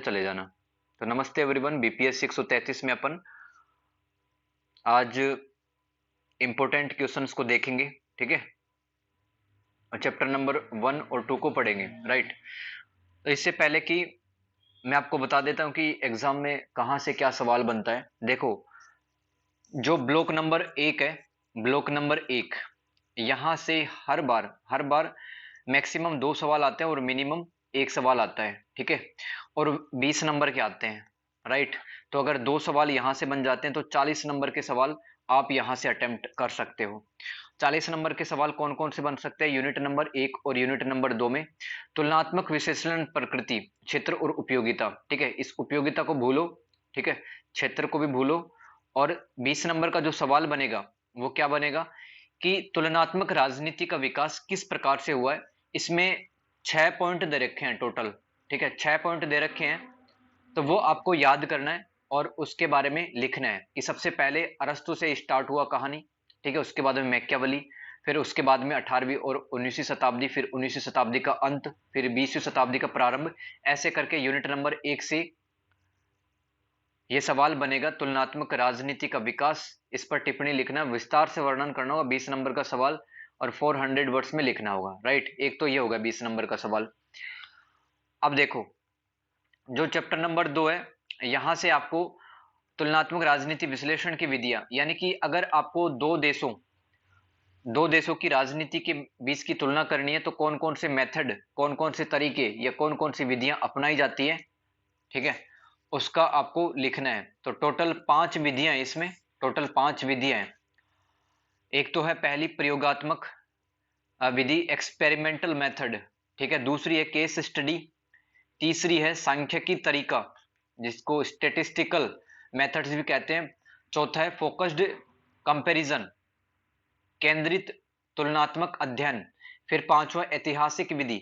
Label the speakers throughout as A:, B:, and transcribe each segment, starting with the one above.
A: चले जाना। तो नमस्ते एवरीवन, बीपीएस 133 में अपन आज इंपॉर्टेंट क्वेश्चंस को देखेंगे। ठीक है, और चैप्टर नंबर 1 और 2 को पढ़ेंगे। राइट, तो इससे पहले कि मैं आपको बता देता हूं कि एग्जाम में कहां से क्या सवाल बनता है। देखो, जो ब्लॉक नंबर 1 है, ब्लॉक नंबर 1, यहां से हर बार मैक्सिमम 2 सवाल आते हैं और मिनिमम 1 सवाल आता है। ठीक है, और 20 नंबर के आते हैं। राइट, तो अगर 2 सवाल यहां से बन जाते हैं तो 40 नंबर के सवाल आप यहां से अटेम्प्ट कर सकते हो। 40 नंबर के सवाल कौन कौन से बन सकते हैं? यूनिट नंबर 1 और यूनिट नंबर 2 में तुलनात्मक विश्लेषण, प्रकृति, क्षेत्र और उपयोगिता। ठीक है, इस उपयोगिता को भूलो। ठीक है, क्षेत्र को भी भूलो। और 20 नंबर का जो सवाल बनेगा वो क्या बनेगा कि तुलनात्मक राजनीति का विकास किस प्रकार से हुआ है। इसमें 6 पॉइंट दे रखे हैं टोटल। ठीक है, 6 पॉइंट दे रखे हैं, तो वो आपको याद करना है और उसके बारे में लिखना है कि सबसे पहले अरस्तु से स्टार्ट हुआ कहानी। ठीक है, उसके बाद में मैकियावेली, फिर उसके बाद में 18वीं और 19वीं शताब्दी, फिर 19वीं शताब्दी का अंत, फिर 20वीं शताब्दी का प्रारंभ। ऐसे करके यूनिट नंबर 1 से ये सवाल बनेगा, तुलनात्मक राजनीति का विकास। इस पर टिप्पणी लिखना, विस्तार से वर्णन करना होगा, 20 नंबर का सवाल, और 400 वर्ड्स में लिखना होगा। राइट, एक तो ये होगा 20 नंबर का सवाल। अब देखो, जो चैप्टर नंबर 2 है, यहां से आपको तुलनात्मक राजनीति विश्लेषण की विधियां, यानी कि अगर आपको दो देशों की राजनीति के बीच की तुलना करनी है तो कौन कौन से मेथड, कौन कौन से तरीके या कौन कौन सी विधियां अपनाई जाती है, ठीक है, उसका आपको लिखना है। तो टोटल 5 विधियां हैं इसमें, टोटल 5 विधियां हैं। एक तो है पहली प्रयोगात्मक विधि, एक्सपेरिमेंटल मेथड। ठीक है, दूसरी है केस स्टडी, तीसरी है सांख्यिकी तरीका जिसको स्टेटिस्टिकल मेथड्स भी कहते हैं, चौथा है फोकस्ड कंपैरिजन, केंद्रित तुलनात्मक अध्ययन, फिर पांचवा ऐतिहासिक विधि।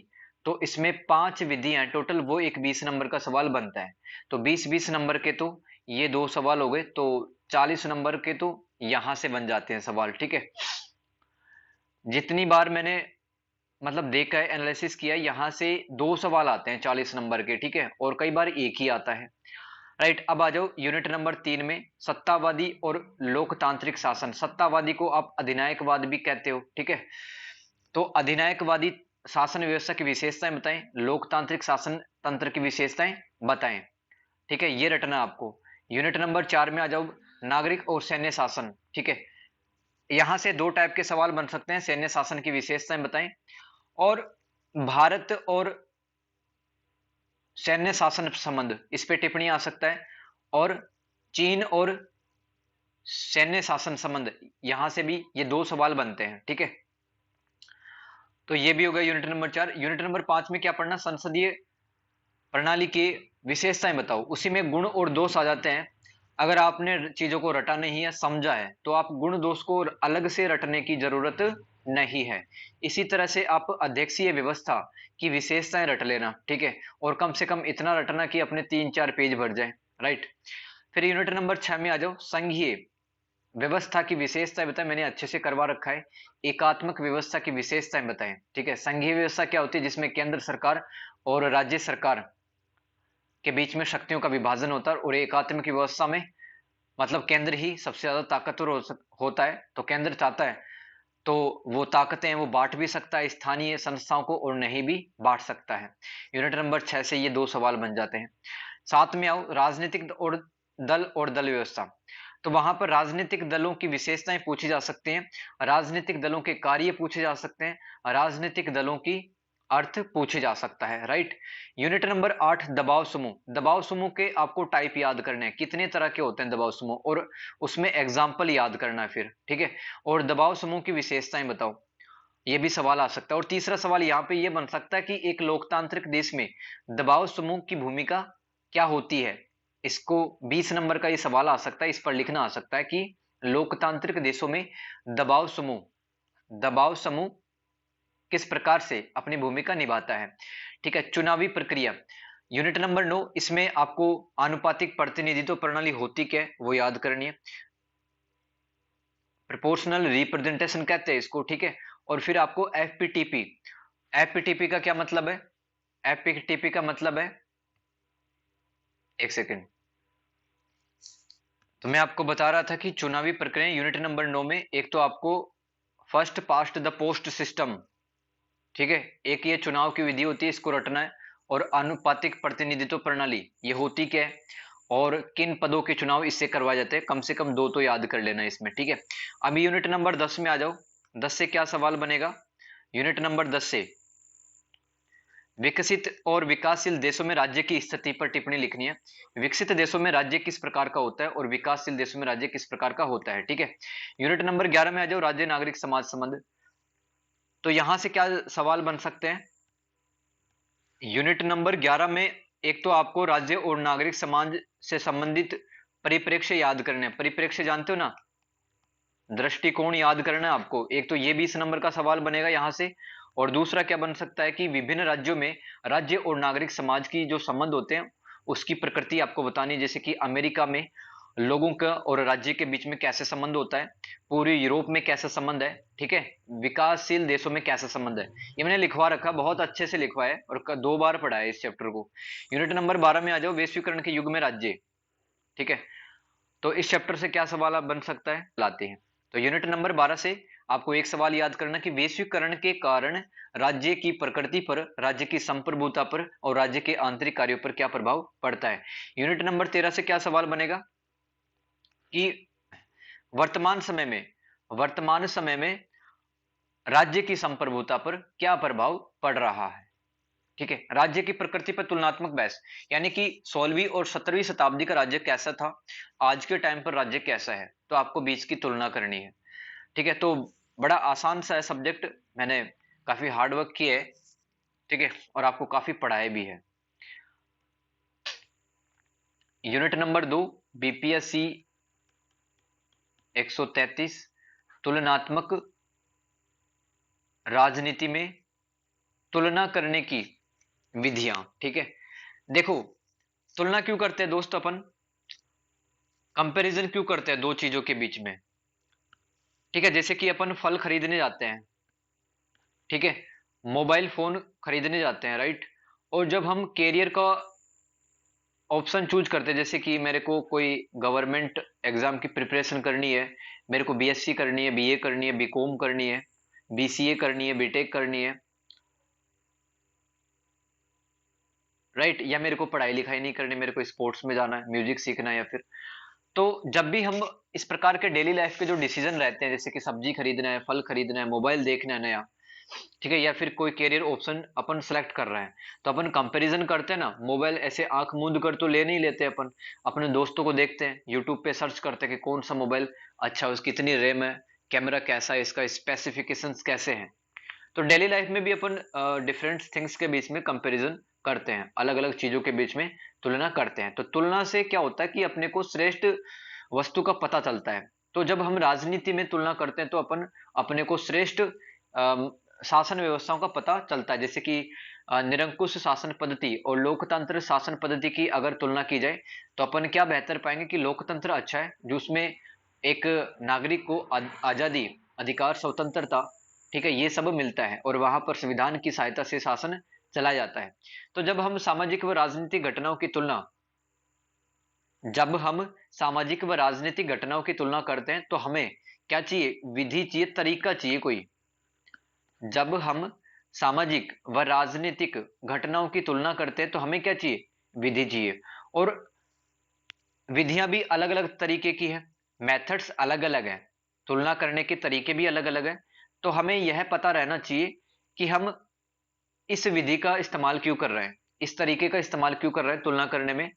A: तो इसमें 5 विधियां टोटल, वो एक 20 नंबर का सवाल बनता है। तो 20-20 नंबर के तो ये 2 सवाल हो गए, तो 40 नंबर के तो यहां से बन जाते हैं सवाल। ठीक है, जितनी बार मैंने मतलब देखा है, एनालिसिस किया है, यहां से 2 सवाल आते हैं 40 नंबर के। ठीक है, और कई बार एक ही आता है। राइट, अब आ जाओ यूनिट नंबर 3 में, सत्तावादी और लोकतांत्रिक शासन। सत्तावादी को आप अधिनायकवाद भी कहते हो। ठीक है, तो अधिनायकवादी शासन व्यवस्था की विशेषताएं बताएं, लोकतांत्रिक शासन तंत्र की विशेषताएं बताएं। ठीक है, ये रटना आपको। यूनिट नंबर 4 में आ जाओ, नागरिक और सैन्य शासन। ठीक है, यहां से 2 टाइप के सवाल बन सकते हैं, सैन्य शासन की विशेषताएं बताएं, और भारत और सैन्य शासन संबंध, इस पे टिप्पणी आ सकता है, और चीन और सैन्य शासन संबंध, यहां से भी ये 2 सवाल बनते हैं। ठीक है, तो ये भी होगा यूनिट नंबर 4। यूनिट नंबर 5 में क्या पढ़ना, संसदीय प्रणाली की विशेषताएं बताओ। उसी में गुण और दोष आ जाते हैं। अगर आपने चीजों को रटा नहीं है, समझा है, तो आप गुण दोष को अलग से रटने की जरूरत नहीं है। इसी तरह से आप अध्यक्षीय व्यवस्था की विशेषताएं रट लेना। ठीक है, और कम से कम इतना रटना कि अपने 3-4 पेज भर जाए। राइट, फिर यूनिट नंबर 6 में आ जाओ, संघीय व्यवस्था की विशेषताएं बताएं। मैंने अच्छे से करवा रखा है, एकात्मक व्यवस्था की विशेषताएं बताएं। ठीक है, संघीय व्यवस्था क्या होती है? जिसमें केंद्र सरकार और राज्य सरकार के बीच में शक्तियों का विभाजन होता है, और एकात्मक व्यवस्था में मतलब केंद्र ही सबसे ज्यादा ताकतवर होता है। तो केंद्र चाहता है तो वो ताकतें हैं वो बांट भी सकता है स्थानीय संस्थाओं को, और नहीं भी बांट सकता है। यूनिट नंबर 6 से ये 2 सवाल बन जाते हैं। 7 में आओ, राजनीतिक और दल व्यवस्था। तो वहां पर राजनीतिक दलों की विशेषताएं पूछी जा सकती हैं, राजनीतिक दलों के कार्य पूछे जा सकते हैं, राजनीतिक दलों की अर्थ पूछे जा सकता है। राइट, यूनिट नंबर 8, दबाव समूह। दबाव समूह के आपको टाइप याद करने हैं, कितने तरह के होते हैं दबाव समूह, और उसमें एग्जाम्पल याद करना है फिर। ठीक है, और दबाव समूह की विशेषताएं बताओ, ये भी सवाल आ सकता है। और तीसरा सवाल यहाँ पे ये बन सकता है कि एक लोकतांत्रिक देश में दबाव समूह की भूमिका क्या होती है। इसको 20 नंबर का ये सवाल आ सकता है, इस पर लिखना आ सकता है कि लोकतांत्रिक देशों में दबाव समूह किस प्रकार से अपनी भूमिका निभाता है। ठीक है, चुनावी प्रक्रिया, यूनिट नंबर 9, इसमें आपको आनुपातिक प्रतिनिधित्व प्रणाली होती क्या है वो याद करनी है, प्रोपोर्शनल रिप्रेजेंटेशन कहते हैं इसको। ठीक है, और फिर आपको एफपीटीपी, एफपीटीपी का क्या मतलब है? एफपीटीपी का मतलब है एक सेकेंड। तो मैं आपको बता रहा था कि चुनावी प्रक्रिया यूनिट नंबर 9 में एक तो आपको first past the post system, ठीक है, एक ये चुनाव की विधि होती है, इसको रटना है। और आनुपातिक प्रतिनिधित्व प्रणाली ये होती क्या है, और किन पदों के चुनाव इससे करवाए जाते हैं, कम से कम दो तो याद कर लेना इसमें, ठीक है। अब यूनिट नंबर 10 में आ जाओ। 10 से क्या सवाल बनेगा? यूनिट नंबर 10 से विकसित और विकासशील देशों में राज्य की स्थिति पर टिप्पणी लिखनी है। विकसित देशों में राज्य किस प्रकार का होता है और विकासशील देशों में राज्य किस प्रकार का होता है, ठीक है। यूनिट नंबर 11 में आ जाओ, राज्य नागरिक समाज संबंध। तो यहां से क्या सवाल बन सकते हैं? यूनिट नंबर 11 में एक तो आपको राज्य और नागरिक समाज से संबंधित परिप्रेक्ष्य याद करने हैं। परिप्रेक्ष्य जानते हो ना, दृष्टिकोण याद करना है आपको। एक तो ये 20 नंबर का सवाल बनेगा यहां से। और दूसरा क्या बन सकता है कि विभिन्न राज्यों में राज्य और नागरिक समाज की जो संबंध होते हैं उसकी प्रकृति आपको बतानी है। जैसे कि अमेरिका में लोगों का और राज्य के बीच में कैसे संबंध होता है, पूरी यूरोप में कैसा संबंध है, ठीक है, विकासशील देशों में कैसा संबंध है। ये मैंने लिखवा रखा, बहुत अच्छे से लिखवा है और 2 बार पढ़ा है इस चैप्टर को। यूनिट नंबर 12 में आ जाओ, वैश्वीकरण के युग में राज्य, ठीक है। तो इस चैप्टर से क्या सवाल बन सकता है, लाते हैं। तो यूनिट नंबर 12 से आपको एक सवाल याद करना कि वैश्वीकरण के कारण राज्य की प्रकृति पर, राज्य की संप्रभुता पर और राज्य के आंतरिक कार्यों पर क्या प्रभाव पड़ता है। यूनिट नंबर 13 से क्या सवाल बनेगा कि वर्तमान समय में राज्य की संप्रभुता पर क्या प्रभाव पड़ रहा है, ठीक है। राज्य की प्रकृति पर तुलनात्मक बहस, यानी कि 16वीं और 17वीं शताब्दी का राज्य कैसा था, आज के टाइम पर राज्य कैसा है, तो आपको बीच की तुलना करनी है, ठीक है। तो बड़ा आसान सा है सब्जेक्ट, मैंने काफी हार्ड वर्क किया है, ठीक है, और आपको काफी पढ़ाया भी है। यूनिट नंबर 2 बीपीएससी 133 तुलनात्मक राजनीति में तुलना करने की विधियां, ठीक है। देखो, तुलना क्यों करते हैं दोस्त अपन, कंपैरिजन क्यों करते हैं दो चीजों के बीच में, ठीक है। जैसे कि अपन फल खरीदने जाते हैं, ठीक है, मोबाइल फोन खरीदने जाते हैं, राइट। और जब हम कैरियर का ऑप्शन चूज करते हैं, जैसे कि मेरे को कोई गवर्नमेंट एग्जाम की प्रिपरेशन करनी है, मेरे को बीएससी करनी है, बीए करनी है, बीकॉम करनी है, बीसीए करनी है, बीटेक करनी है, राइट, या मेरे को पढ़ाई लिखाई नहीं करनी, मेरे को स्पोर्ट्स में जाना है, म्यूजिक सीखना है, या फिर, तो जब भी हम इस प्रकार के डेली लाइफ के जो डिसीजन रहते हैं, जैसे कि सब्जी खरीदना है, फल खरीदना है, मोबाइल देखना है नया, ठीक है, या फिर कोई कैरियर ऑप्शन अपन सेलेक्ट कर रहे हैं, तो अपन कंपैरिजन करते हैं ना। मोबाइल ऐसे आंख मूंद कर तो ले नहीं लेते अपन, अपने दोस्तों को देखते हैं, यूट्यूब पे सर्च करते हैं कि कौन सा मोबाइल अच्छा है, उसकी कितनी रैम है, कैमरा कैसा है, इसका स्पेसिफिकेशंस कैसे हैं। तो डेली लाइफ में भी अपन डिफरेंट थिंग्स के बीच में कंपैरिजन करते हैं, अलग अलग चीजों के बीच में तुलना करते हैं। तो तुलना से क्या होता है कि अपने को श्रेष्ठ वस्तु का पता चलता है। तो जब हम राजनीति में तुलना करते हैं तो अपन अपने को श्रेष्ठ शासन व्यवस्थाओं का पता चलता है। जैसे कि निरंकुश शासन पद्धति और लोकतंत्र शासन पद्धति की अगर तुलना की जाए तो अपन क्या बेहतर पाएंगे कि लोकतंत्र अच्छा है, जो उसमें एक नागरिक को आजादी, अधिकार, स्वतंत्रता, ठीक है, ये सब मिलता है, और वहां पर संविधान की सहायता से शासन चला जाता है। तो जब हम सामाजिक व राजनीतिक घटनाओं की तुलना करते हैं तो हमें क्या चाहिए, विधि चाहिए, तरीका चाहिए कोई। जब हम सामाजिक व राजनीतिक घटनाओं की तुलना करते हैं तो हमें क्या चाहिए, विधि चाहिए। और विधियां भी अलग अलग तरीके की है, मेथड्स अलग अलग है, तुलना करने के तरीके भी अलग अलग है। तो हमें यह पता रहना चाहिए कि हम इस विधि का इस्तेमाल क्यों कर रहे हैं, इस तरीके का इस्तेमाल क्यों कर रहे हैं तुलना करने में,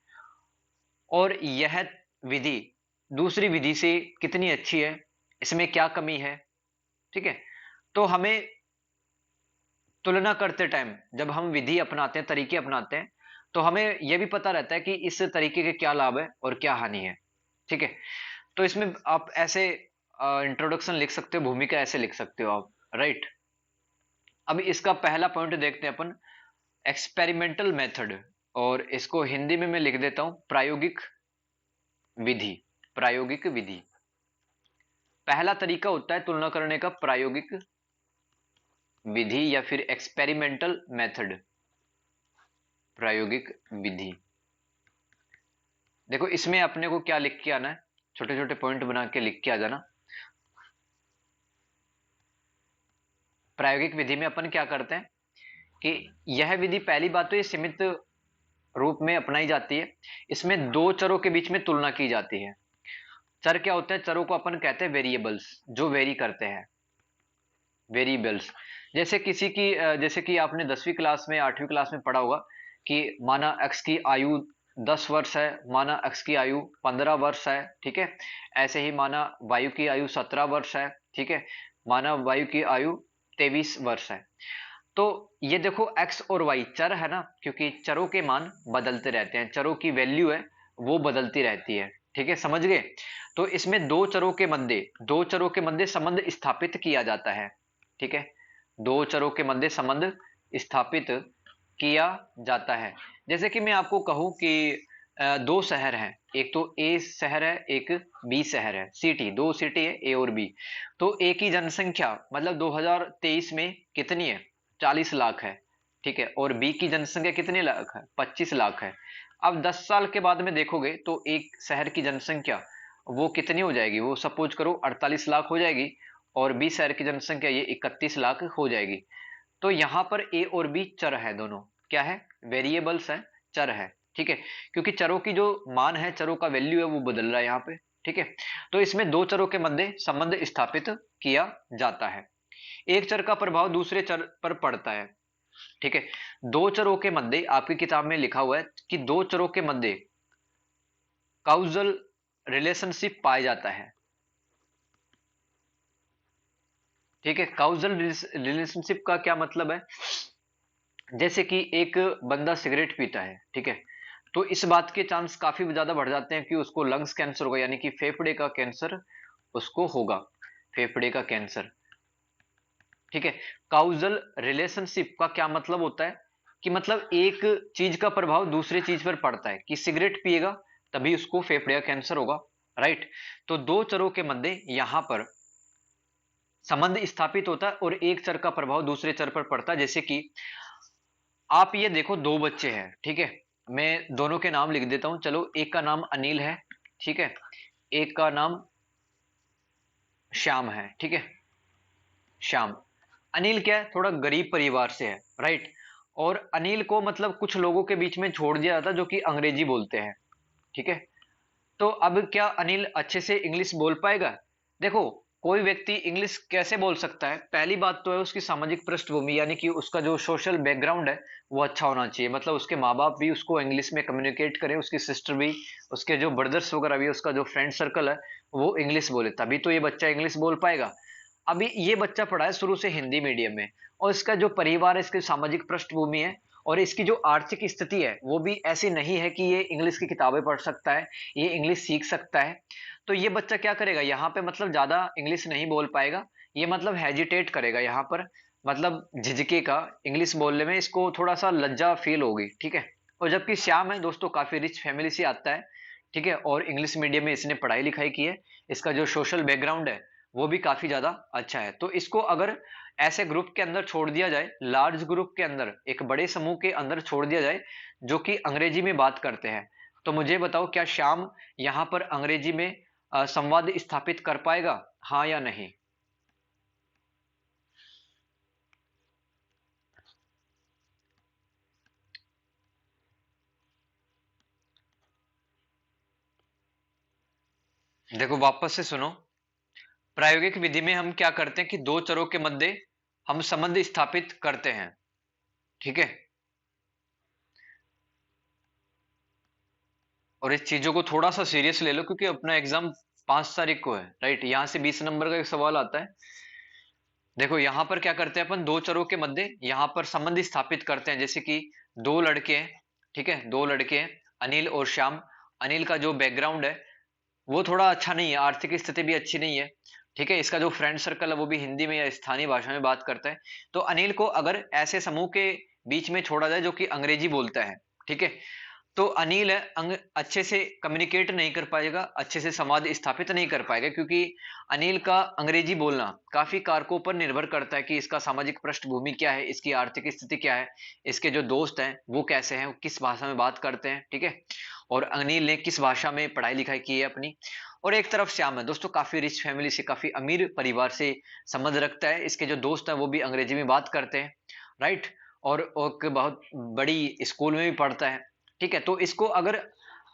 A: और यह विधि दूसरी विधि से कितनी अच्छी है, इसमें क्या कमी है, ठीक है। तो हमें तुलना करते टाइम जब हम विधि अपनाते हैं, तरीके अपनाते हैं, तो हमें यह भी पता रहता है कि इस तरीके के क्या लाभ है और क्या हानि है, ठीक है। तो इसमें आप ऐसे इंट्रोडक्शन लिख सकते हो, भूमिका ऐसे लिख सकते हो आप, राइट। अब इसका पहला पॉइंट देखते हैं अपन, एक्सपेरिमेंटल मेथड, और इसको हिंदी में मैं लिख देता हूं प्रायोगिक विधि। प्रायोगिक विधि पहला तरीका होता है तुलना करने का, प्रायोगिक विधि या फिर एक्सपेरिमेंटल मेथड, प्रायोगिक विधि। देखो इसमें अपने को क्या लिख के आना है, छोटे छोटे पॉइंट बना के लिख के आ जाना। प्रायोगिक विधि में अपन क्या करते हैं कि यह विधि, पहली बात तो ये सीमित रूप में अपनाई जाती है। इसमें दो चरों के बीच में तुलना की जाती है। चर क्या होते हैं? चरों को अपन कहते हैं वेरिएबल्स, जो वेरी करते हैं, वेरिएबल्स। जैसे किसी की जैसे कि आपने 10वीं क्लास में 8वीं क्लास में पढ़ा होगा कि माना x की आयु 10 वर्ष है, माना x की आयु 15 वर्ष है, ठीक है। ऐसे ही माना वायु की आयु 17 वर्ष है, ठीक है। माना वायु की आयु 23 वर्ष है। तो ये देखो x और y चर है ना, क्योंकि चरों के मान बदलते रहते हैं, चरों की वैल्यू है वो बदलती रहती है, ठीक है, समझ गए। तो इसमें दो चरों के मध्य संबंध स्थापित किया जाता है, ठीक है। दो चरों के मध्य संबंध स्थापित किया जाता है। जैसे कि मैं आपको कहूं कि दो शहर हैं, एक तो ए शहर है, एक बी शहर है, सिटी, दो सिटी है ए और बी। तो ए की जनसंख्या मतलब 2023 में कितनी है? 40 लाख है, ठीक है। और बी की जनसंख्या कितने लाख है? 25 लाख है। अब 10 साल के बाद में देखोगे तो एक शहर की जनसंख्या वो कितनी हो जाएगी? वो सपोज करो 48 लाख हो जाएगी, और बी शहर की जनसंख्या ये 31 लाख हो जाएगी। तो यहां पर ए और बी चर है, दोनों क्या है? वेरिएबल्स है, चर है, ठीक है। क्योंकि चरों की जो मान है, चरों का वैल्यू है वो बदल रहा है यहाँ पे, ठीक है। तो इसमें दो चरों के मध्य संबंध स्थापित किया जाता है। एक चर का प्रभाव दूसरे चर पर पड़ता है, ठीक है। दो चरों के मध्य, आपकी किताब में लिखा हुआ है कि दो चरों के मध्य काउजल रिलेशनशिप पाया जाता है, ठीक है। काउजल रिलेशनशिप का क्या मतलब है? जैसे कि एक बंदा सिगरेट पीता है, ठीक है, तो इस बात के चांस काफी ज्यादा बढ़ जाते हैं कि उसको लंग्स कैंसर होगा, यानी कि फेफड़े का कैंसर उसको होगा, फेफड़े का कैंसर, ठीक है। काउजल रिलेशनशिप का क्या मतलब होता है कि मतलब एक चीज का प्रभाव दूसरे चीज पर पड़ता है, कि सिगरेट पिएगा तभी उसको फेफड़े का कैंसर होगा, राइट। तो दो चरों के मध्य यहां पर संबंध स्थापित होता है और एक चर का प्रभाव दूसरे चर पर पड़ता है। जैसे कि आप ये देखो, दो बच्चे हैं, ठीक है। मैं दोनों के नाम लिख देता हूं, चलो। एक का नाम अनिल है, ठीक है। एक का नाम श्याम है, ठीक है, श्याम। अनिल क्या है? थोड़ा गरीब परिवार से है, राइट। और अनिल को मतलब कुछ लोगों के बीच में छोड़ दिया जाता जो कि अंग्रेजी बोलते हैं, ठीक है। तो अब क्या अनिल अच्छे से इंग्लिश बोल पाएगा? देखो, कोई व्यक्ति इंग्लिश कैसे बोल सकता है? पहली बात तो है उसकी सामाजिक पृष्ठभूमि, यानी कि उसका जो सोशल बैकग्राउंड है वो अच्छा होना चाहिए। मतलब उसके माँ बाप भी उसको इंग्लिश में कम्युनिकेट करें, उसकी सिस्टर भी, उसके जो ब्रदर्स वगैरह भी, उसका जो फ्रेंड सर्कल है वो इंग्लिश बोले, तभी तो ये बच्चा इंग्लिश बोल पाएगा। अभी ये बच्चा पढ़ा है शुरू से हिंदी मीडियम में, और इसका जो परिवार है, इसकी सामाजिक पृष्ठभूमि है और इसकी जो आर्थिक स्थिति है वो भी ऐसी नहीं है कि ये इंग्लिश की किताबें पढ़ सकता है, ये इंग्लिश सीख सकता है। तो ये बच्चा क्या करेगा यहाँ पे? मतलब ज्यादा इंग्लिश नहीं बोल पाएगा, ये मतलब हेजिटेट करेगा यहाँ पर, मतलब झिझकेगा इंग्लिश बोलने में, इसको थोड़ा सा लज्जा फील होगी, ठीक है। और जबकि श्याम है दोस्तों, काफी रिच फैमिली से आता है, ठीक है, और इंग्लिश मीडियम में इसने पढ़ाई लिखाई की है, इसका जो सोशल बैकग्राउंड है वो भी काफी ज्यादा अच्छा है। तो इसको अगर ऐसे ग्रुप के अंदर छोड़ दिया जाए, लार्ज ग्रुप के अंदर, एक बड़े समूह के अंदर छोड़ दिया जाए जो कि अंग्रेजी में बात करते हैं, तो मुझे बताओ क्या श्याम यहाँ पर अंग्रेजी में संवाद स्थापित कर पाएगा, हाँ या नहीं? देखो वापस से सुनो, प्रायोगिक विधि में हम क्या करते हैं कि दो चरों के मध्य हम संबंध स्थापित करते हैं, ठीक है। और इस चीजों को थोड़ा सा सीरियस ले लो, क्योंकि अपना एग्जाम 5 तारीख को है, राइट। यहां से 20 नंबर का एक सवाल आता है। देखो यहां पर क्या करते हैं अपन, दो चरों के मध्य यहां पर संबंध स्थापित करते हैं। जैसे कि दो लड़के हैं, ठीक है, दो लड़के हैं, अनिल और श्याम। अनिल का जो बैकग्राउंड है वो थोड़ा अच्छा नहीं है, आर्थिक स्थिति भी अच्छी नहीं है, ठीक है। इसका जो फ्रेंड सर्कल है वो भी हिंदी में या स्थानीय भाषा में बात करता है। तो अनिल को अगर ऐसे समूह के बीच में छोड़ा जाए जो कि अंग्रेजी बोलता है, ठीक है, तो अनिल है अच्छे से कम्युनिकेट नहीं कर पाएगा, अच्छे से संवाद स्थापित नहीं कर पाएगा, क्योंकि अनिल का अंग्रेजी बोलना काफी कारकों पर निर्भर करता है कि इसका सामाजिक पृष्ठभूमि क्या है, इसकी आर्थिक स्थिति क्या है, इसके जो दोस्त हैं वो कैसे हैं, वो किस भाषा में बात करते हैं, ठीक है, और अनिल ने किस भाषा में पढ़ाई लिखाई की है अपनी। और एक तरफ श्याम है दोस्तों, काफी रिच फैमिली से, काफी अमीर परिवार से संबंध रखता है, इसके जो दोस्त हैं वो भी अंग्रेजी में बात करते हैं, राइट, और एक बहुत बड़ी स्कूल में भी पढ़ता है, ठीक है। तो इसको अगर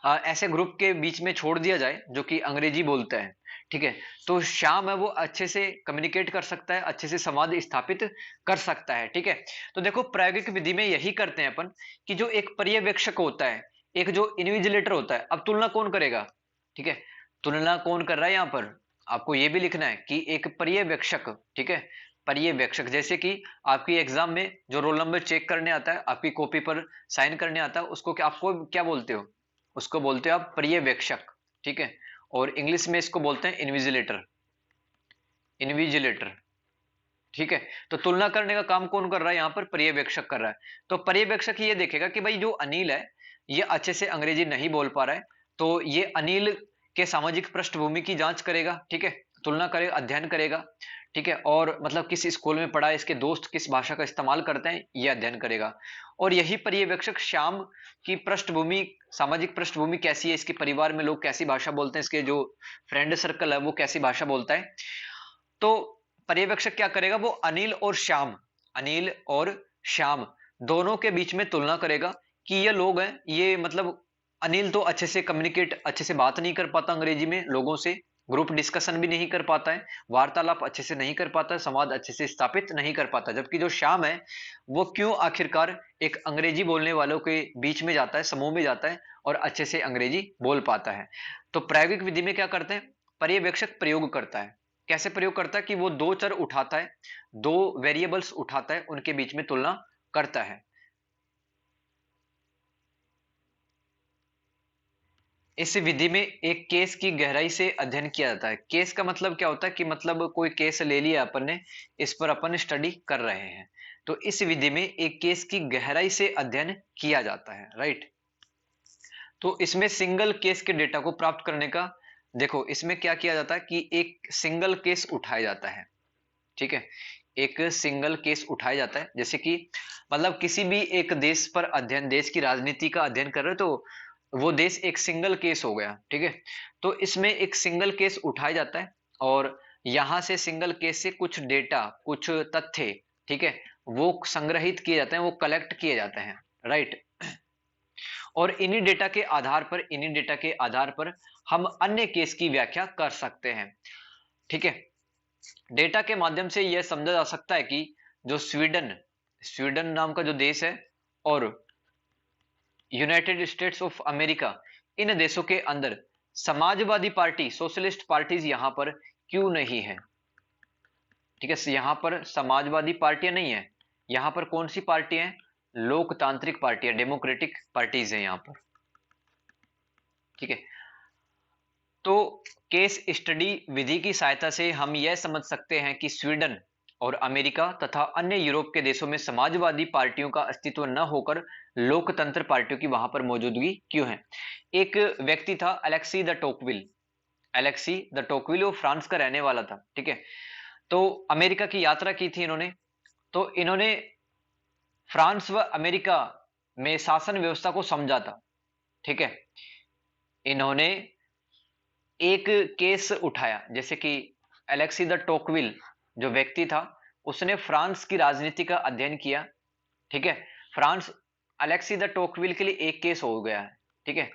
A: ऐसे ग्रुप के बीच में छोड़ दिया जाए जो कि अंग्रेजी बोलते हैं, ठीक है, तो श्याम है वो अच्छे से कम्युनिकेट कर सकता है, अच्छे से संवाद स्थापित कर सकता है, ठीक है। तो देखो प्रायोगिक विधि में यही करते हैं अपन कि जो एक पर्यवेक्षक होता है, एक जो इन्विजिलेटर होता है, अब तुलना कौन करेगा, ठीक है, तुलना कौन कर रहा है यहाँ पर, आपको ये भी लिखना है कि एक पर्यवेक्षक, ठीक है, पर्यवेक्षक, जैसे कि आपकी एग्जाम में जो रोल नंबर चेक करने आता है, आपकी कॉपी पर साइन करने आता है, उसको क्या आपको क्या बोलते हो, उसको बोलते हो आप पर्यवेक्षक, ठीक है, और इंग्लिश में इसको बोलते हैं इन्विजिलेटर, इन्विजिलेटर, ठीक है। तो तुलना करने का काम कौन कर रहा है यहाँ पर, पर्यवेक्षक कर रहा है। तो पर्यवेक्षक ये देखेगा कि भाई जो अनिल है ये अच्छे से अंग्रेजी नहीं बोल पा रहा है, तो ये अनिल के सामाजिक पृष्ठभूमि की जांच करेगा, ठीक है, तुलना करेगा, अध्ययन करेगा, ठीक है, और मतलब किस स्कूल में पढ़ा है, इसके दोस्त किस भाषा का इस्तेमाल करते हैं, ये अध्ययन करेगा। और यही पर्यवेक्षक श्याम की पृष्ठभूमि, सामाजिक पृष्ठभूमि कैसी है, इसके परिवार में लोग कैसी भाषा बोलते हैं, इसके जो फ्रेंड सर्कल है वो कैसी भाषा बोलता है, तो पर्यवेक्षक क्या करेगा, वो अनिल और श्याम, अनिल और श्याम दोनों के बीच में तुलना करेगा कि ये लोग हैं, ये मतलब अनिल तो अच्छे से कम्युनिकेट, अच्छे से बात नहीं कर पाता अंग्रेजी में लोगों से, ग्रुप डिस्कशन भी नहीं कर पाता है, वार्तालाप अच्छे से नहीं कर पाता है, संवाद अच्छे से स्थापित नहीं कर पाता, जबकि जो श्याम है वो क्यों आखिरकार एक अंग्रेजी बोलने वालों के बीच में जाता है, समूह में जाता है और अच्छे से अंग्रेजी बोल पाता है। तो प्रायोगिक विधि में क्या करते हैं, पर्यवेक्षक प्रयोग करता है, कैसे प्रयोग करता है कि वो दो चर उठाता है, दो वेरिएबल्स उठाता है, उनके बीच में तुलना करता है। इस विधि में एक केस की गहराई से अध्ययन किया जाता है। केस का मतलब क्या होता है कि मतलब कोई केस ले लिया अपन ने, इस पर अपन स्टडी कर रहे हैं, तो इस विधि में एक केस की गहराई से अध्ययन किया जाता है, राइट। तो इसमें सिंगल केस के डेटा को प्राप्त करने का, देखो इसमें क्या किया जाता है कि एक सिंगल केस उठाया जाता है, ठीक है, एक सिंगल केस उठाया जाता है, जैसे कि मतलब किसी भी एक देश पर अध्ययन, देश की राजनीति का अध्ययन कर रहे हो तो वो देश एक सिंगल केस हो गया, ठीक है। तो इसमें एक सिंगल केस उठाया जाता है और यहां से सिंगल केस से कुछ डेटा, कुछ तथ्य, ठीक है, वो संग्रहित किए जाते हैं, वो कलेक्ट किए जाते हैं, राइट। और इन्हीं डेटा के आधार पर, इन्हीं डेटा के आधार पर हम अन्य केस की व्याख्या कर सकते हैं, ठीक है। डेटा के माध्यम से यह समझा जा सकता है कि जो स्वीडन, स्वीडन नाम का जो देश है और यूनाइटेड स्टेट्स ऑफ अमेरिका, इन देशों के अंदर समाजवादी पार्टी, सोशलिस्ट पार्टीज यहां पर क्यों नहीं है, ठीक है, यहां पर समाजवादी पार्टियां नहीं है, यहां पर कौन सी पार्टी है, लोकतांत्रिक पार्टियां, डेमोक्रेटिक पार्टीज है यहां पर, ठीक है। तो केस स्टडी विधि की सहायता से हम यह समझ सकते हैं कि स्वीडन और अमेरिका तथा अन्य यूरोप के देशों में समाजवादी पार्टियों का अस्तित्व न होकर लोकतंत्र पार्टियों की वहां पर मौजूदगी क्यों है। एक व्यक्ति था अलेक्सी द टोकविल, अलेक्सी द टोकविल, वो फ्रांस का रहने वाला था, ठीक है। तो अमेरिका की यात्रा की थी इन्होंने, तो इन्होंने फ्रांस व अमेरिका में शासन व्यवस्था को समझा था, ठीक है। इन्होंने एक केस उठाया, जैसे कि अलेक्सी द टोकविल जो व्यक्ति था, उसने फ्रांस की राजनीति का अध्ययन किया, ठीक है। फ्रांस, अलेक्सी द टोकविल के लिए एक केस हो गया है, ठीक है।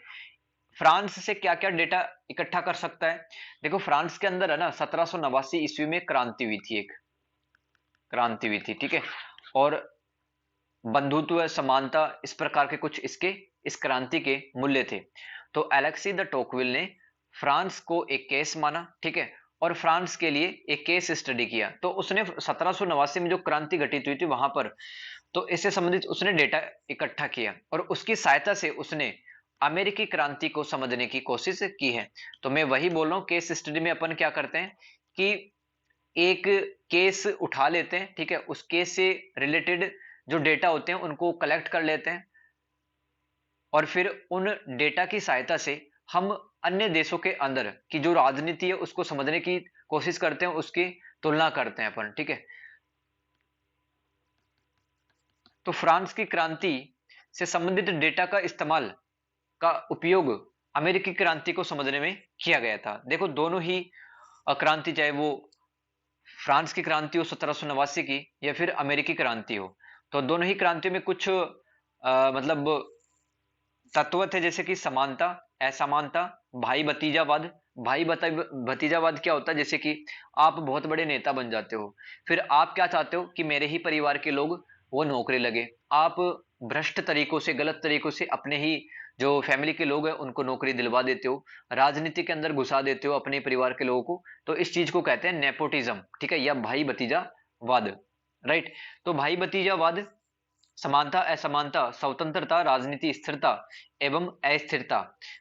A: फ्रांस से क्या क्या डेटा इकट्ठा कर सकता है, देखो फ्रांस के अंदर है ना 1789 ईस्वी में क्रांति हुई थी, एक क्रांति हुई थी, ठीक है, और बंधुत्व, समानता, इस प्रकार के कुछ इसके, इस क्रांति के मूल्य थे। तो अलेक्सी द टोकविल ने फ्रांस को एक केस माना, ठीक है, और फ्रांस के लिए एक केस स्टडी किया। तो उसने 1789 में जो क्रांति घटित हुई थी वहां पर, तो इससे संबंधित उसने डेटा इकट्ठा किया और उसकी सहायता से उसने अमेरिकी क्रांति को समझने की कोशिश की है। तो मैं वही बोल रहा हूँ, केस स्टडी में अपन क्या करते हैं कि एक केस उठा लेते हैं, ठीक है, उस केस से रिलेटेड जो डेटा होते हैं उनको कलेक्ट कर लेते हैं और फिर उन डेटा की सहायता से हम अन्य देशों के अंदर की जो राजनीति है उसको समझने की कोशिश करते हैं, उसकी तुलना करते हैं अपन, ठीक है। तो फ्रांस की क्रांति से संबंधित डेटा का इस्तेमाल का उपयोग अमेरिकी क्रांति को समझने में किया गया था। देखो दोनों ही क्रांति, चाहे वो फ्रांस की क्रांति हो 1789 की या फिर अमेरिकी क्रांति हो, तो दोनों ही क्रांतियों में कुछ मतलब तत्व थे, जैसे कि समानता, असमानता, भाई भतीजावाद। भतीजावाद क्या होता है, जैसे कि आप बहुत बड़े नेता बन जाते हो, फिर आप क्या चाहते हो कि मेरे ही परिवार के लोग वो नौकरी लगे, आप भ्रष्ट तरीकों से, गलत तरीकों से अपने ही जो फैमिली के लोग हैं उनको नौकरी दिलवा देते हो, राजनीति के अंदर घुसा देते हो अपने परिवार के लोगों को। तो इस चीज को कहते हैं नेपोटिज्म, ठीक है, या भाई भतीजावाद, राइट। तो भाई भतीजावाद, समानता, असमानता, स्वतंत्रता, राजनीति, स्थिरता एवं अस्थिरता,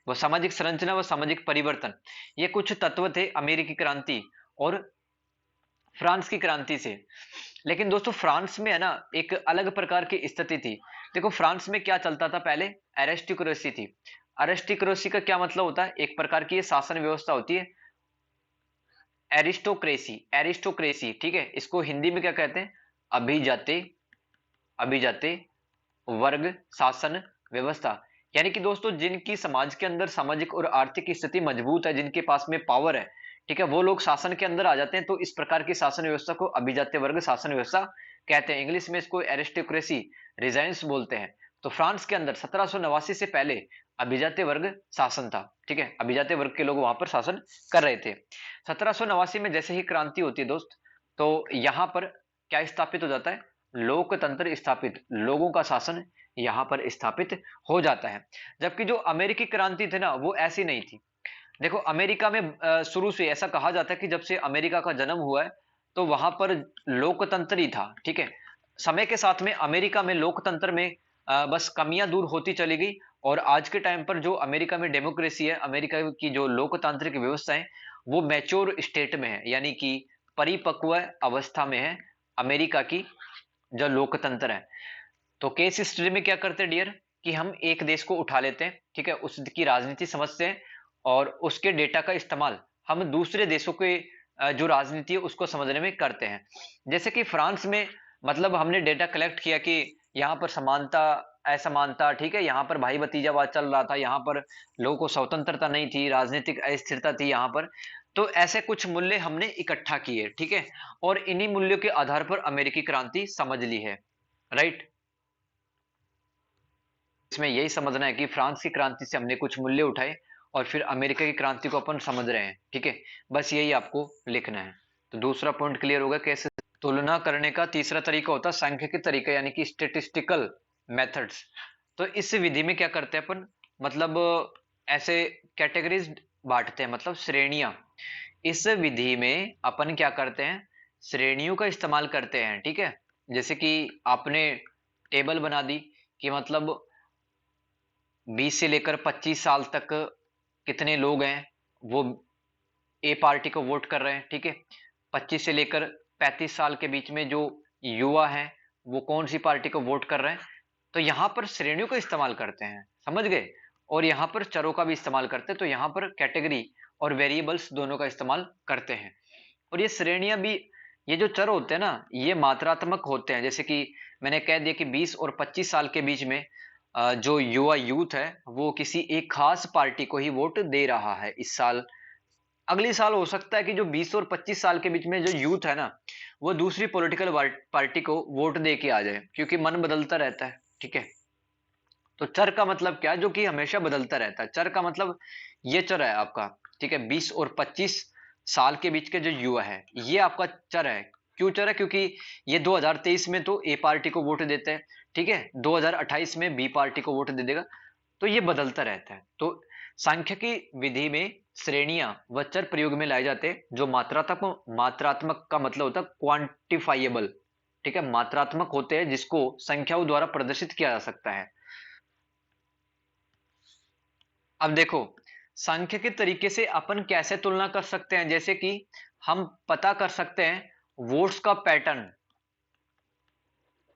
A: व सामाजिक संरचना व सामाजिक परिवर्तन, ये कुछ तत्व थे अमेरिकी क्रांति और फ्रांस की क्रांति से। लेकिन दोस्तों फ्रांस में है ना एक अलग प्रकार की स्थिति थी। देखो फ्रांस में क्या चलता था पहले, एरिस्टोक्रेसी थी। एरिस्टोक्रेसी का क्या मतलब होता है, एक प्रकार की ये शासन व्यवस्था होती है, एरिस्टोक्रेसी, एरिस्टोक्रेसी, ठीक है। इसको हिंदी में क्या कहते हैं, अभिजाते, अभिजाते वर्ग शासन व्यवस्था। यानी कि दोस्तों जिनकी समाज के अंदर सामाजिक और आर्थिक स्थिति मजबूत है, जिनके पास में पावर है, ठीक है, वो लोग शासन के अंदर आ जाते हैं। तो इस प्रकार की शासन व्यवस्था को अभिजात्य वर्ग शासन व्यवस्था कहते हैं। इंग्लिश में इसको एरिस्टोक्रेसी रेजाइंस बोलते हैं। तो फ्रांस के अंदर 1789 से पहले अभिजात्य वर्ग शासन था, ठीक है, अभिजात्य वर्ग के लोग वहां पर शासन कर रहे थे। 1789 में जैसे ही क्रांति होती है दोस्त, तो यहां पर क्या स्थापित हो जाता है, लोकतंत्र स्थापित, लोगों का शासन यहां पर स्थापित हो जाता है। जबकि जो अमेरिकी क्रांति थी ना वो ऐसी नहीं थी। देखो अमेरिका में शुरू से ऐसा कहा जाता है कि जब से अमेरिका का जन्म हुआ है तो वहां पर लोकतंत्र ही था, ठीक है। समय के साथ में अमेरिका में लोकतंत्र में बस कमियां दूर होती चली गई, और आज के टाइम पर जो अमेरिका में डेमोक्रेसी है, अमेरिका की जो लोकतांत्रिक व्यवस्था है, वो मैच्योर स्टेट में है, यानी कि परिपक्व अवस्था में है अमेरिका की जो लोकतंत्र है। तो केस स्टडी में क्या करते हैं डियर, कि हम एक देश को उठा लेते हैं, ठीक है, उसकी राजनीति समझते हैं और उसके डेटा का इस्तेमाल हम दूसरे देशों के जो राजनीति है उसको समझने में करते हैं। जैसे कि फ्रांस में मतलब हमने डेटा कलेक्ट किया कि यहाँ पर समानता, असमानता, ठीक है, यहाँ पर भाई भतीजावाद चल रहा था, यहाँ पर लोगों को स्वतंत्रता नहीं थी, राजनीतिक अस्थिरता थी यहाँ पर। तो ऐसे कुछ मूल्य हमने इकट्ठा किए, ठीक है, और इन्हीं मूल्यों के आधार पर अमेरिकी क्रांति समझ ली है, राइट। इसमें यही समझना है कि फ्रांस की क्रांति से हमने कुछ मूल्य उठाए और फिर अमेरिका की क्रांति को अपन समझ रहे हैं, ठीक है, बस यही आपको लिखना है। तो दूसरा पॉइंट क्लियर होगा। कैसे तुलना करने का तीसरा तरीका होता है सांख्यिकी तरीका, यानी कि स्टेटिस्टिकल मेथड्स। तो इस विधि में क्या करते हैं अपन, मतलब ऐसे कैटेगरीज बांटते हैं, मतलब श्रेणियां। इस विधि में अपन क्या करते हैं, श्रेणियों का इस्तेमाल करते हैं, ठीक है। जैसे कि आपने टेबल बना दी कि मतलब 20 से लेकर 25 साल तक कितने लोग हैं वो ए पार्टी को वोट कर रहे हैं, ठीक है। 25 से लेकर 35 साल के बीच में जो युवा हैं वो कौन सी पार्टी को वोट कर रहे हैं। तो यहां पर श्रेणियों का इस्तेमाल करते हैं, समझ गए, और यहां पर चरों का भी इस्तेमाल करते हैं। तो यहां पर कैटेगरी और वेरिएबल्स दोनों का इस्तेमाल करते हैं। और ये श्रेणियां भी, ये जो चर होते हैं ना ये मात्रात्मक होते हैं। जैसे कि मैंने कह दिया कि 20 और 25 साल के बीच में जो युवा यूथ है वो किसी एक खास पार्टी को ही वोट दे रहा है इस साल। अगले साल हो सकता है कि जो 20 और 25 साल के बीच में जो यूथ है ना वो दूसरी पॉलिटिकल पार्टी को वोट दे के आ जाए, क्योंकि मन बदलता रहता है, ठीक है। तो चर का मतलब क्या है, जो कि हमेशा बदलता रहता है। चर का मतलब ये चर है आपका, ठीक है, 20 और 25 साल के बीच के जो युवा है ये आपका चर है। क्यों चर है, क्योंकि ये 2023 में तो ए पार्टी को वोट देते हैं, ठीक है, 2028 में बी पार्टी को वोट दे देगा। तो ये बदलता रहता है। तो सांख्यिकी विधि में श्रेणियां व चर प्रयोग में लाए जाते हैं जो मात्रात्मक, मात्रात्मक का मतलब होता है क्वांटिफाइएबल, ठीक है, मात्रात्मक होते हैं जिसको संख्याओं द्वारा प्रदर्शित किया जा सकता है। अब देखो सांख्यिकी तरीके से अपन कैसे तुलना कर सकते हैं, जैसे कि हम पता कर सकते हैं वोट्स का पैटर्न,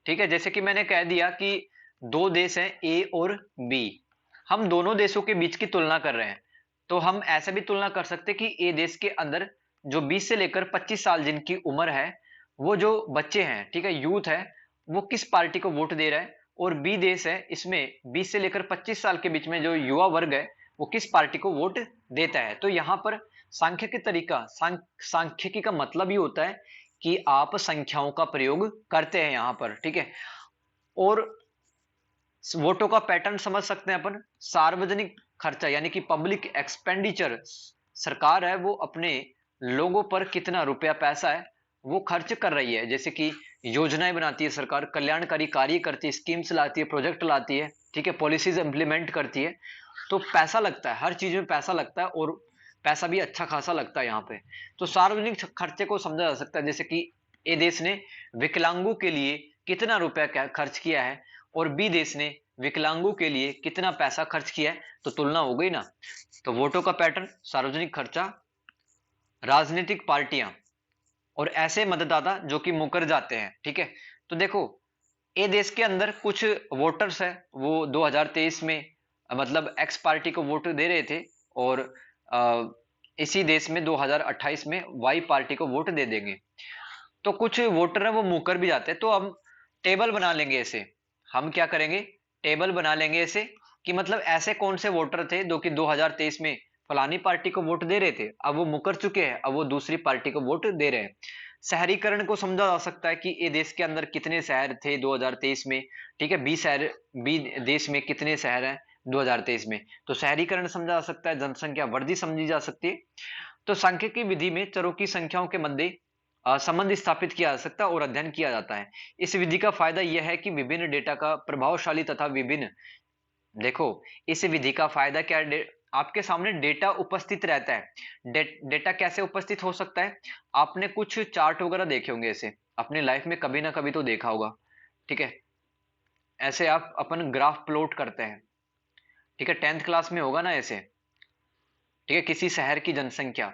A: ठीक है। जैसे कि मैंने कह दिया कि दो देश हैं ए और बी, हम दोनों देशों के बीच की तुलना कर रहे हैं, तो हम ऐसे भी तुलना कर सकते हैं कि ए देश के अंदर जो 20 से लेकर 25 साल जिनकी उम्र है, वो जो बच्चे हैं, ठीक है, यूथ है, वो किस पार्टी को वोट दे रहा है, और बी देश है, इसमें 20 से लेकर 25 साल के बीच में जो युवा वर्ग है, वो किस पार्टी को वोट देता है। तो यहाँ पर सांख्यिकी तरीका, सांख्यिकी का मतलब ही होता है कि आप संख्याओं का प्रयोग करते हैं यहाँ पर, ठीक है। और वोटों का पैटर्न समझ सकते हैं अपन, सार्वजनिक खर्चा यानी कि पब्लिक एक्सपेंडिचर, सरकार है वो अपने लोगों पर कितना रुपया पैसा है वो खर्च कर रही है, जैसे कि योजनाएं बनाती है सरकार, कल्याणकारी कार्य करती है, स्कीम्स लाती है, प्रोजेक्ट लाती है, ठीक है, पॉलिसीज इंप्लीमेंट करती है, तो पैसा लगता है, हर चीज में पैसा लगता है, और पैसा भी अच्छा खासा लगता है यहाँ पे। तो सार्वजनिक खर्चे को समझा जा सकता है, जैसे कि ए देश ने विकलांगों के लिए कितना रुपया खर्च किया है, और बी देश ने विकलांगों के लिए कितना पैसा खर्च किया है, तो तुलना हो गई ना। तो वोटों का पैटर्न, सार्वजनिक खर्चा, राजनीतिक पार्टियां, और ऐसे मतदाता जो कि मुकर जाते हैं, ठीक है। तो देखो, ये देश के अंदर कुछ वोटर्स है, वो 2023 में मतलब एक्स पार्टी को वोट दे रहे थे, और अ, इसी देश में 2028 में वाई पार्टी को वोट दे देंगे। तो कुछ वोटर है वो मुकर भी जाते हैं, तो हम टेबल बना लेंगे ऐसे, हम क्या करेंगे, टेबल बना लेंगे ऐसे, कि मतलब ऐसे कौन से वोटर थे जो कि 2023 में फलानी पार्टी को वोट दे रहे थे, अब वो मुकर चुके हैं, अब वो दूसरी पार्टी को वोट दे रहे हैं। शहरीकरण को समझा जा सकता है कि ये देश के अंदर कितने शहर थे 2023 में, ठीक है, 20 शहर, बी देश में कितने शहर हैं 2023 में, तो शहरीकरण समझा जा सकता है, जनसंख्या वृद्धि समझी जा सकती है। तो सांख्यिकी विधि में चरों की संख्याओं के मध्य संबंध स्थापित किया जा सकता है और अध्ययन किया जाता है। इस विधि का फायदा यह है कि विभिन्न डेटा का प्रभावशाली तथा विभिन्न, देखो, इस विधि का फायदा क्या है, आपके सामने डेटा उपस्थित रहता है। डेटा कैसे उपस्थित हो सकता है, आपने कुछ चार्ट वगैरह देखे होंगे ऐसे अपने लाइफ में, कभी ना कभी तो देखा होगा, ठीक है। ऐसे आप अपन ग्राफ प्लॉट करते हैं, ठीक है, 10th क्लास में होगा ना ऐसे, ठीक है, किसी शहर की जनसंख्या,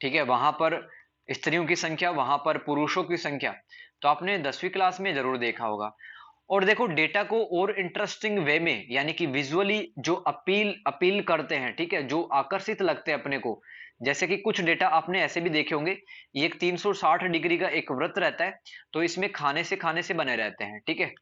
A: ठीक है, वहां पर स्त्रियों की संख्या, वहां पर पुरुषों की संख्या, तो आपने 10वीं क्लास में जरूर देखा होगा। और देखो, डेटा को और इंटरेस्टिंग वे में, यानी कि विजुअली जो अपील अपील करते हैं, ठीक है, जो आकर्षित लगते हैं अपने को, जैसे कि कुछ डेटा आपने ऐसे भी देखे होंगे, ये एक 360 डिग्री का एक वृत्त रहता है, तो इसमें खाने से बने रहते हैं, ठीक है।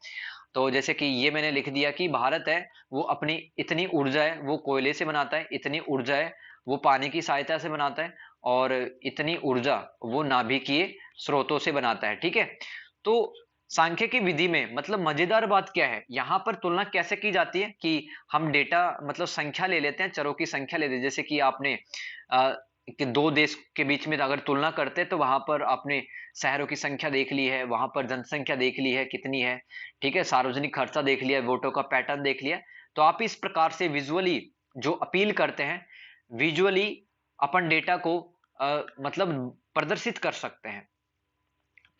A: तो जैसे कि ये मैंने लिख दिया कि भारत है वो अपनी इतनी ऊर्जा है वो कोयले से बनाता है, इतनी ऊर्जा है वो पानी की सहायता से बनाता है, और इतनी ऊर्जा वो नाभिकीय स्रोतों से बनाता है, ठीक है। तो सांख्यिकी विधि में मतलब मजेदार बात क्या है, यहां पर तुलना कैसे की जाती है कि हम डेटा मतलब संख्या ले लेते हैं, चरों की संख्या ले लेते हैं, जैसे कि आपने कि दो देश के बीच में अगर तुलना करते हैं तो वहां पर आपने शहरों की संख्या देख ली है, वहां पर जनसंख्या देख ली है कितनी है, ठीक है, सार्वजनिक खर्चा देख लिया, वोटों का पैटर्न देख लिया। तो आप इस प्रकार से विजुअली जो अपील करते हैं, विजुअली अपन डेटा को मतलब प्रदर्शित कर सकते हैं।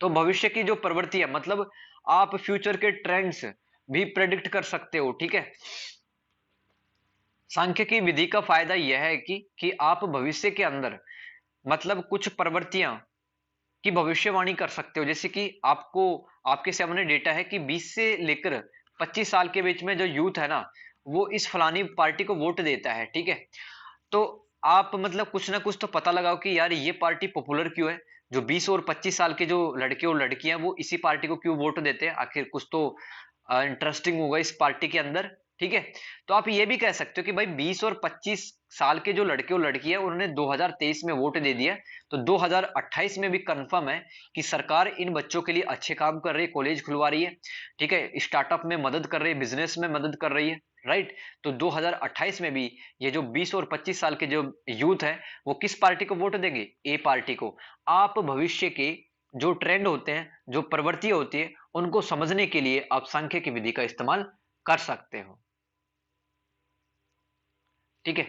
A: तो भविष्य की जो प्रवृत्ति है, मतलब आप फ्यूचर के ट्रेंड्स भी प्रेडिक्ट कर सकते हो, ठीक है। सांख्यिकी विधि का फायदा यह है कि आप भविष्य के अंदर मतलब कुछ प्रवृत्तियां की भविष्यवाणी कर सकते हो, जैसे कि आपको आपके सामने डेटा है कि 20 से लेकर 25 साल के बीच में जो यूथ है ना, वो इस फलानी पार्टी को वोट देता है, ठीक है। तो आप मतलब कुछ ना कुछ तो पता लगाओ कि यार ये पार्टी पॉपुलर क्यों है, जो 20 और 25 साल के जो लड़के और लड़कियां वो इसी पार्टी को क्यों वोट देते हैं, आखिर कुछ तो इंटरेस्टिंग होगा इस पार्टी के अंदर, ठीक है। तो आप ये भी कह सकते हो कि भाई 20 और 25 साल के जो लड़के और लड़की है उन्होंने 2023 में वोट दे दिया, तो 2028 में भी कंफर्म है कि सरकार इन बच्चों के लिए अच्छे काम कर रही है, कॉलेज खुलवा रही है, ठीक है, स्टार्टअप में मदद कर रही है, बिजनेस में मदद कर रही है, राइट। तो 2028 में भी ये जो 20 और 25 साल के जो यूथ है वो किस पार्टी को वोट देंगे, ए पार्टी को। आप भविष्य के जो ट्रेंड होते हैं, जो प्रवृत्ति होती है, उनको समझने के लिए आप सांख्यिकी विधि का इस्तेमाल कर सकते हो, ठीक है।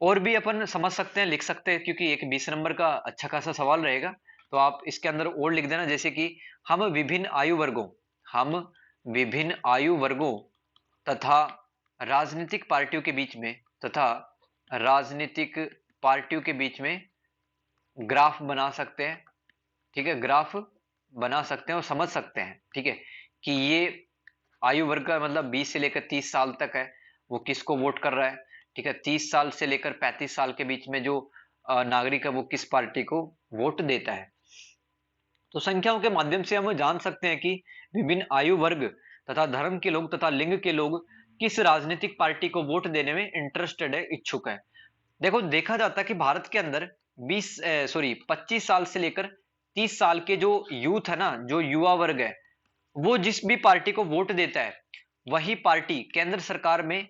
A: और भी अपन समझ सकते हैं, लिख सकते हैं, क्योंकि एक 20 नंबर का अच्छा खासा सवाल रहेगा, तो आप इसके अंदर और लिख देना, जैसे कि हम विभिन्न आयु वर्गों तथा राजनीतिक पार्टियों के बीच में तथा राजनीतिक पार्टियों के बीच में ग्राफ बना सकते हैं, ठीक है, ग्राफ बना सकते हैं और समझ सकते हैं, ठीक है, कि ये आयु वर्ग का मतलब 20 से लेकर 30 साल तक है, वो किसको वोट कर रहा है। ठीक है, 30 साल से लेकर 35 साल के बीच में जो नागरिक है वो किस पार्टी को वोट देता है। तो संख्याओं के माध्यम से हम जान सकते हैं कि विभिन्न आयु वर्ग तथा धर्म के लोग तथा लिंग के लोग किस राजनीतिक पार्टी को वोट देने में इंटरेस्टेड है, इच्छुक है। देखो, देखा जाता है कि भारत के अंदर 25 साल से लेकर 30 साल के जो यूथ है ना, जो युवा वर्ग है, वो जिस भी पार्टी को वोट देता है वही पार्टी केंद्र सरकार में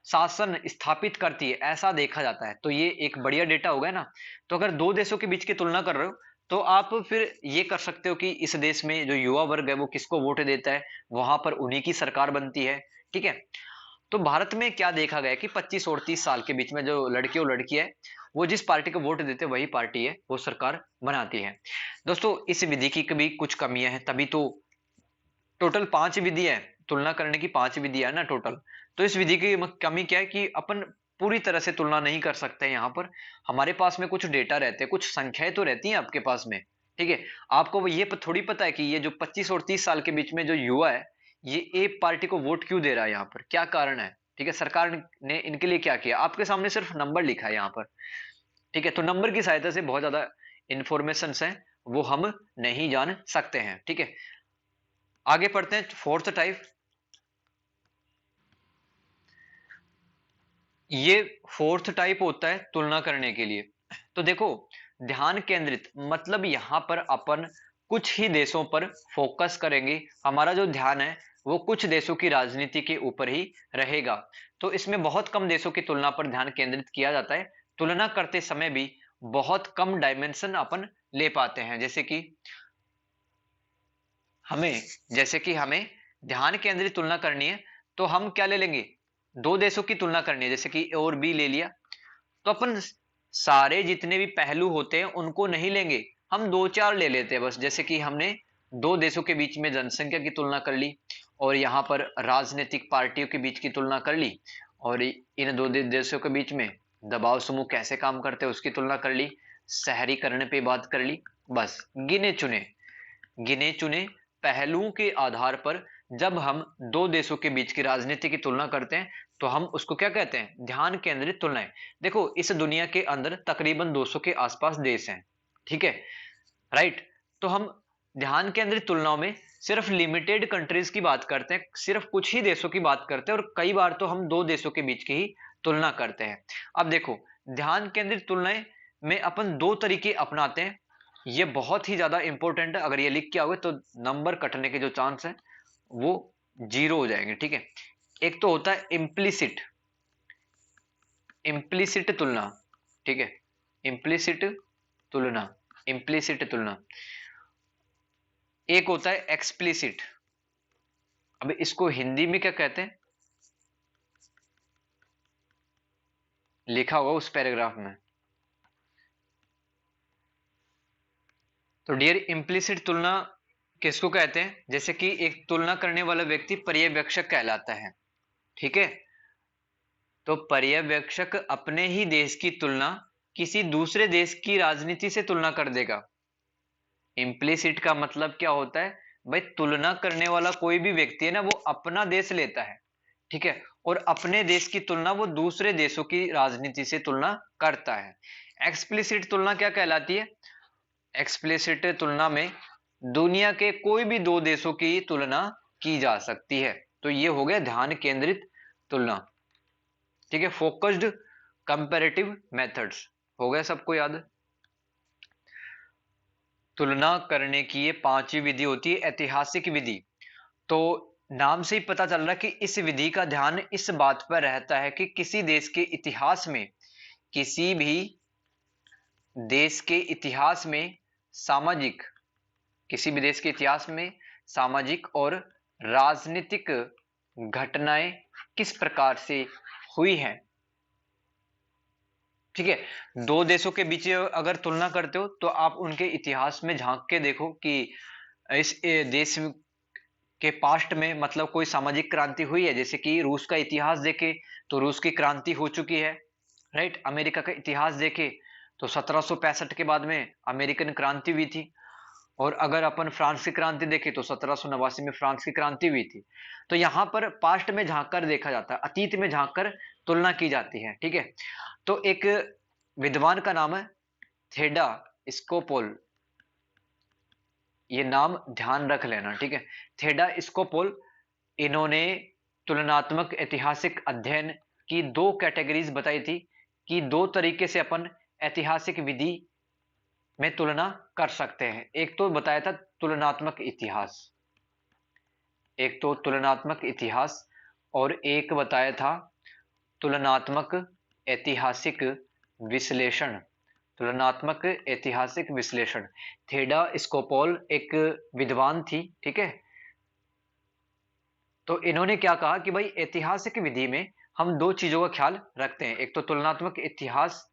A: शासन स्थापित करती है, ऐसा देखा जाता है। तो ये एक बढ़िया डेटा हो गया ना। तो अगर दो देशों के बीच की तुलना कर रहे हो तो आप फिर ये कर सकते हो कि इस देश में जो युवा वर्ग है वो किसको वोट देता है, वहां पर उन्हीं की सरकार बनती है। ठीक है, तो भारत में क्या देखा गया कि 25 और 30 साल के बीच में जो लड़के और लड़की है वो जिस पार्टी को वोट देते हैं वही पार्टी है वो सरकार बनाती है। दोस्तों, इस विधि की भी कुछ कमियां हैं, तभी तो टोटल 5 विधि है, तुलना करने की 5 विधि है ना टोटल। तो इस विधि की कमी क्या है कि अपन पूरी तरह से तुलना नहीं कर सकते यहाँ पर। हमारे पास में कुछ डेटा रहते हैं, कुछ संख्याएं तो रहती हैं आपके पास में। ठीक है, आपको वो ये थोड़ी पता है कि ये जो 25 और 30 साल के बीच में जो युवा है ये एक पार्टी को वोट क्यों दे रहा है, यहाँ पर क्या कारण है। ठीक है, सरकार ने इनके लिए क्या किया, आपके सामने सिर्फ नंबर लिखा है यहाँ पर। ठीक है, तो नंबर की सहायता से बहुत ज्यादा इंफॉर्मेशन है वो हम नहीं जान सकते हैं। ठीक है, आगे पढ़ते हैं फोर्थ टाइप। ये फोर्थ टाइप होता है तुलना करने के लिए। तो देखो, ध्यान केंद्रित मतलब यहां पर अपन कुछ ही देशों पर फोकस करेंगे, हमारा जो ध्यान है वो कुछ देशों की राजनीति के ऊपर ही रहेगा। तो इसमें बहुत कम देशों की तुलना पर ध्यान केंद्रित किया जाता है। तुलना करते समय भी बहुत कम डायमेंशन अपन ले पाते हैं। जैसे कि हमें ध्यान केंद्रित तुलना करनी है तो हम क्या ले लेंगे, दो देशों की तुलना करनी है, जैसे कि ए और बी ले लिया। तो अपन सारे जितने भी पहलू होते हैं उनको नहीं लेंगे, हम दो चार ले लेते हैं बस। जैसे कि हमने दो देशों के बीच में जनसंख्या की तुलना कर ली, और यहाँ पर राजनीतिक पार्टियों के बीच की तुलना कर ली, और इन दो देशों के बीच में दबाव समूह कैसे काम करते हैं उसकी तुलना कर ली, शहरीकरण पे बात कर ली। बस गिने चुने पहलुओं के आधार पर जब हम दो देशों के बीच की राजनीति की तुलना करते हैं तो हम उसको क्या कहते हैं, ध्यान केंद्रित तुलनाएं। देखो, इस दुनिया के अंदर तकरीबन 200 के आसपास देश हैं। ठीक है, राइट। तो हम ध्यान केंद्रित तुलनाओं में सिर्फ लिमिटेड कंट्रीज की बात करते हैं, सिर्फ कुछ ही देशों की बात करते हैं, और कई बार तो हम दो देशों के बीच की ही तुलना करते हैं। अब देखो, ध्यान केंद्रित तुलनाएं में अपन दो तरीके अपनाते हैं। ये बहुत ही ज्यादा इंपॉर्टेंट है, अगर ये लिख के आओगे तो नंबर कटने के जो चांस है वो जीरो हो जाएंगे। ठीक है, एक तो होता है इम्प्लिसिट इम्प्लिसिट तुलना। ठीक है, इम्प्लिसिट तुलना इम्प्लिसिट तुलना। एक होता है एक्सप्लिसिट। अब इसको हिंदी में क्या कहते हैं, लिखा होगा उस पैराग्राफ में। तो डियर, इम्प्लिसिट तुलना किसको कहते हैं, जैसे कि एक तुलना करने वाला व्यक्ति पर्यवेक्षक कहलाता है। ठीक है, तो पर्यवेक्षक अपने ही देश की तुलना किसी दूसरे देश की राजनीति से तुलना कर देगा। इम्प्लिसिट का मतलब क्या होता है भाई, तुलना करने वाला कोई भी व्यक्ति है ना वो अपना देश लेता है। ठीक है, और अपने देश की तुलना वो दूसरे देशों की राजनीति से तुलना करता है। एक्सप्लिसिट तुलना क्या कहलाती है, एक्सप्लिसिट तुलना में दुनिया के कोई भी दो देशों की तुलना की जा सकती है। तो ये हो गया ध्यान केंद्रित तुलना। ठीक है, फोकस्ड कंपैरेटिव मेथड्स हो गया सबको याद। तुलना करने की ये पांचवी विधि होती है, ऐतिहासिक विधि। तो नाम से ही पता चल रहा है कि इस विधि का ध्यान इस बात पर रहता है कि किसी देश के इतिहास में, किसी भी देश के इतिहास में सामाजिक, किसी भी देश के इतिहास में सामाजिक और राजनीतिक घटनाएं किस प्रकार से हुई हैं। ठीक है, दो देशों के बीच अगर तुलना करते हो तो आप उनके इतिहास में झांक के देखो कि इस देश के पास्ट में मतलब कोई सामाजिक क्रांति हुई है। जैसे कि रूस का इतिहास देखे तो रूस की क्रांति हो चुकी है, राइट। अमेरिका का इतिहास देखे तो 1765 के बाद में अमेरिकन क्रांति हुई थी। और अगर अपन फ्रांस की क्रांति देखें तो 1789 में फ्रांस की क्रांति हुई थी। तो यहाँ पर पास्ट में झांककर देखा जाता है, अतीत में झांककर तुलना की जाती है, ठीक है। तो एक विद्वान का नाम है थेडा स्कोपोल, ये नाम ध्यान रख लेना, ठीक है। थेडा स्कोपोल, इन्होंने तुलनात्मक ऐतिहासिक अध्ययन की दो कैटेगरीज बताई थी कि दो तरीके से अपन ऐतिहासिक विधि में तुलना कर सकते हैं। एक तो बताया था तुलनात्मक इतिहास, एक तो तुलनात्मक इतिहास, और एक बताया था तुलनात्मक ऐतिहासिक विश्लेषण, तुलनात्मक ऐतिहासिक विश्लेषण। थेडा स्कोपोल एक विद्वान थी, ठीक है। तो इन्होंने क्या कहा कि भाई ऐतिहासिक विधि में हम दो चीजों का ख्याल रखते हैं, एक तो तुलनात्मक इतिहास,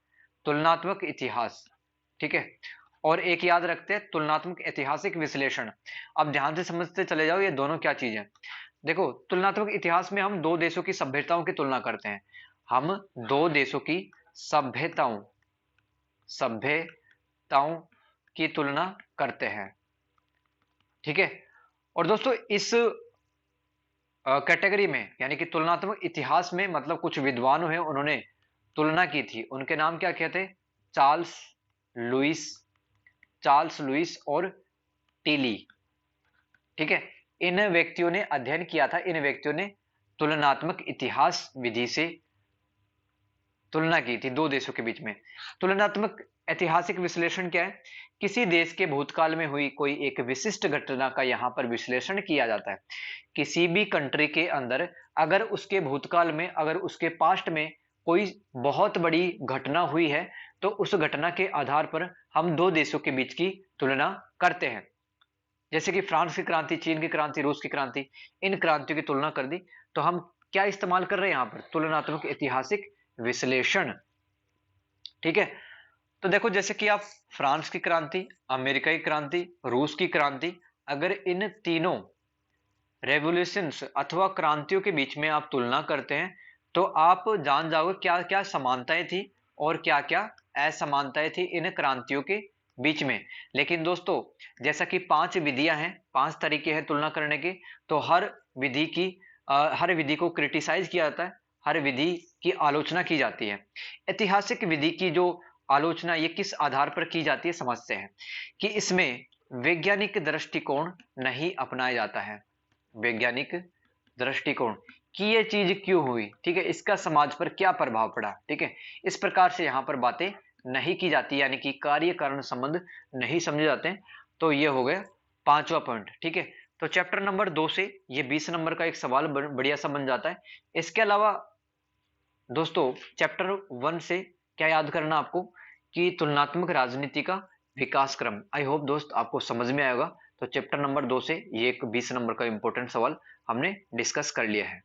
A: तुलनात्मक इतिहास, ठीक है, और एक याद रखते हैं तुलनात्मक ऐतिहासिक विश्लेषण। अब ध्यान से समझते चले जाओ ये दोनों क्या चीज है। देखो, तुलनात्मक इतिहास में हम दो देशों की सभ्यताओं की तुलना करते हैं, हम दो देशों की सभ्यताओं सभ्यताओं की तुलना करते हैं, ठीक है। और दोस्तों इस कैटेगरी में यानी कि तुलनात्मक इतिहास में मतलब कुछ विद्वानों हैं, उन्होंने तुलना की थी। उनके नाम क्या क्या थे? चार्ल्स लुइस, चार्ल्स लुइस और टीली, ठीक है। इन व्यक्तियों ने अध्ययन किया था, इन व्यक्तियों ने तुलनात्मक इतिहास विधि से तुलना की थी दो देशों के बीच में। तुलनात्मक ऐतिहासिक विश्लेषण क्या है? किसी देश के भूतकाल में हुई कोई एक विशिष्ट घटना का यहां पर विश्लेषण किया जाता है। किसी भी कंट्री के अंदर अगर उसके भूतकाल में, अगर उसके पास्ट में कोई बहुत बड़ी घटना हुई है, तो उस घटना के आधार पर हम दो देशों के बीच की तुलना करते हैं। जैसे कि फ्रांस की क्रांति, चीन की क्रांति, रूस की क्रांति, इन क्रांतियों की तुलना कर दी, तो हम क्या इस्तेमाल कर रहे हैं यहां पर? तुलनात्मक ऐतिहासिक विश्लेषण, ठीक है। तो देखो, जैसे कि आप फ्रांस की क्रांति, अमेरिका की क्रांति, रूस की क्रांति, अगर इन तीनों रेवोल्यूशंस अथवा क्रांतियों के बीच में आप तुलना करते हैं, तो आप जान जाओगे क्या क्या समानताएं थी और क्या क्या असमानताएं थी इन क्रांतियों के बीच में। लेकिन दोस्तों, जैसा कि पांच विधियां हैं, पांच तरीके हैं तुलना करने के, तो हर विधि को क्रिटिसाइज किया जाता है, हर विधि की आलोचना की जाती है। ऐतिहासिक विधि की जो आलोचना ये किस आधार पर की जाती है समझते हैं, कि इसमें वैज्ञानिक दृष्टिकोण नहीं अपनाया जाता है। वैज्ञानिक दृष्टिकोण कि ये चीज क्यों हुई, ठीक है, इसका समाज पर क्या प्रभाव पड़ा, ठीक है, इस प्रकार से यहां पर बातें नहीं की जाती, यानी कि कार्य कारण संबंध नहीं समझे जाते हैं। तो ये हो गया पांचवा पॉइंट, ठीक है। तो चैप्टर नंबर 2 से ये 20 नंबर का एक सवाल बढ़िया सा बन जाता है। इसके अलावा दोस्तों चैप्टर 1 से क्या याद करना आपको, कि तुलनात्मक राजनीति का विकास क्रम। आई होप दोस्त आपको समझ में आएगा। तो चैप्टर नंबर 2 से ये एक 20 नंबर का इंपॉर्टेंट सवाल हमने डिस्कस कर लिया है।